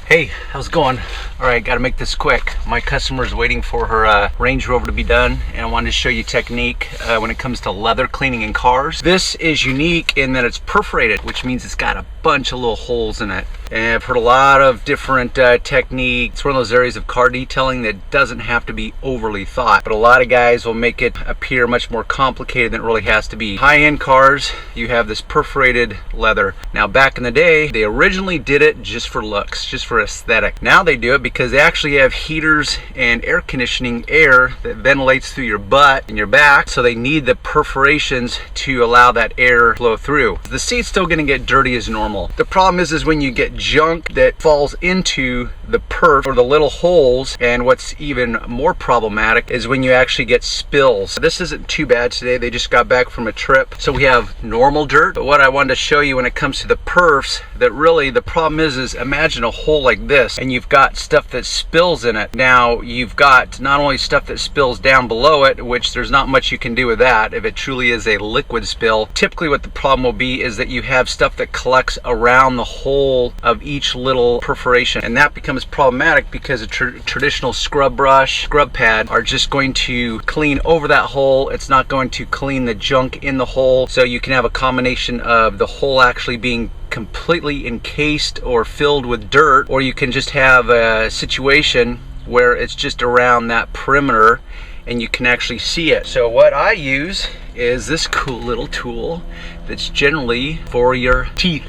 Hey, how's it going? Alright, gotta make this quick. My customer is waiting for her Range Rover to be done, and I wanted to show you technique when it comes to leather cleaning in cars. This is unique in that it's perforated, which means it's got a bunch of little holes in it. And I've heard a lot of different techniques. It's one of those areas of car detailing that doesn't have to be overly thought, but a lot of guys will make it appear much more complicated than it really has to be. High-end cars, you have this perforated leather. Now, back in the day, they originally did it just for looks, just for aesthetic. Now they do it because they actually have heaters and air conditioning air that ventilates through your butt and your back, so they need the perforations to allow that air flow through. The seat's still going to get dirty as normal. The problem is when you get junk that falls into the perf or the little holes, and what's even more problematic is when you actually get spills. This isn't too bad today. They just got back from a trip, so we have normal dirt. But what I wanted to show you when it comes to the perfs, that really the problem is imagine a hole like this and you've got stuff that spills in it. Now you've got not only stuff that spills down below it, which there's not much you can do with that if it truly is a liquid spill. Typically what the problem will be is that you have stuff that collects around the hole of each little perforation, and that becomes problematic because a traditional scrub brush, scrub pad are just going to clean over that hole. It's not going to clean the junk in the hole, so you can have a combination of the hole actually being completely encased or filled with dirt, or you can just have a situation where it's just around that perimeter and you can actually see it. So what I use is this cool little tool that's generally for your teeth.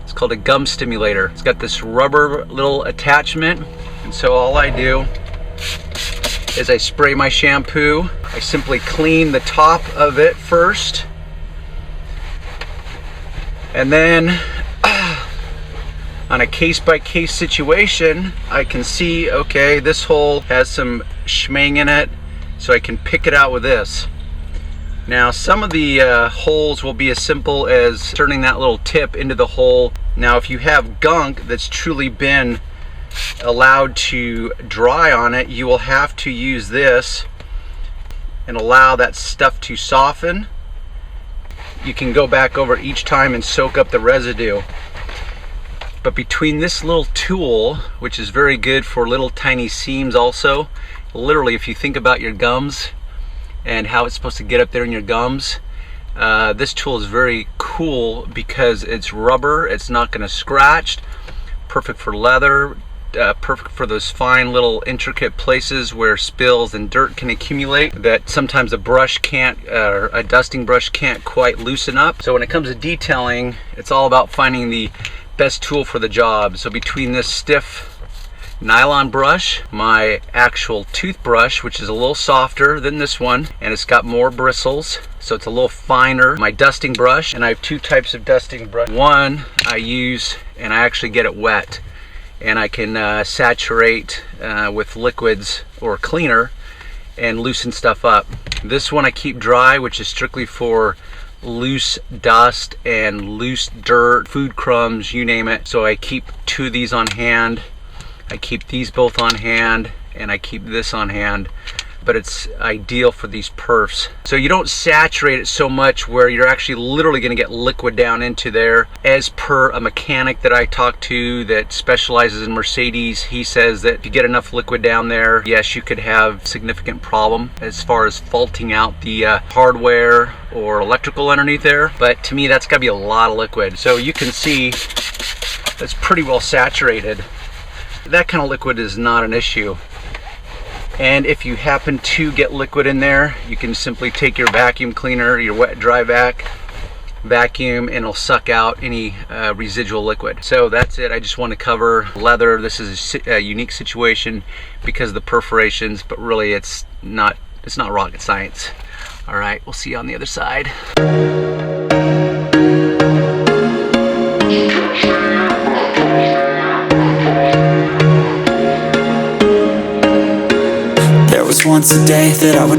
It's called a gum stimulator. It's got this rubber little attachment, and so all I do is I spray my shampoo. I simply clean the top of it first, and then on a case-by-case situation, I can see, okay, this hole has some schmang in it, so I can pick it out with this. Now, some of the holes will be as simple as turning that little tip into the hole. Now, if you have gunk that's truly been allowed to dry on it, you will have to use this and allow that stuff to soften. You can go back over each time and soak up the residue. But between this little tool, which is very good for little tiny seams also, literally if you think about your gums and how it's supposed to get up there in your gums, this tool is very cool because it's rubber, it's not going to scratch, perfect for leather, perfect for those fine little intricate places where spills and dirt can accumulate that sometimes a brush can't, a dusting brush can't quite loosen up. So when it comes to detailing, it's all about finding the best tool for the job. So between this stiff nylon brush, my actual toothbrush, which is a little softer than this one, and it's got more bristles, so it's a little finer, my dusting brush, and I have two types of dusting brush. One I use and I actually get it wet, and I can saturate with liquids or cleaner and loosen stuff up. This one I keep dry, which is strictly for loose dust and loose dirt, food crumbs, you name it. So I keep two of these on hand. I keep these both on hand, and I keep this on hand, but it's ideal for these perfs. So you don't saturate it so much where you're actually literally going to get liquid down into there. As per a mechanic that I talked to that specializes in Mercedes, he says that if you get enough liquid down there, yes, you could have significant problem as far as faulting out the hardware or electrical underneath there. But to me, that's got to be a lot of liquid. So you can see that's pretty well saturated. That kind of liquid is not an issue. And if you happen to get liquid in there, you can simply take your vacuum cleaner, your wet dry vacuum, and it'll suck out any residual liquid. So that's it. I just want to cover leather. This is a unique situation because of the perforations, but really it's not rocket science. All right, we'll see you on the other side. There was once a day that I would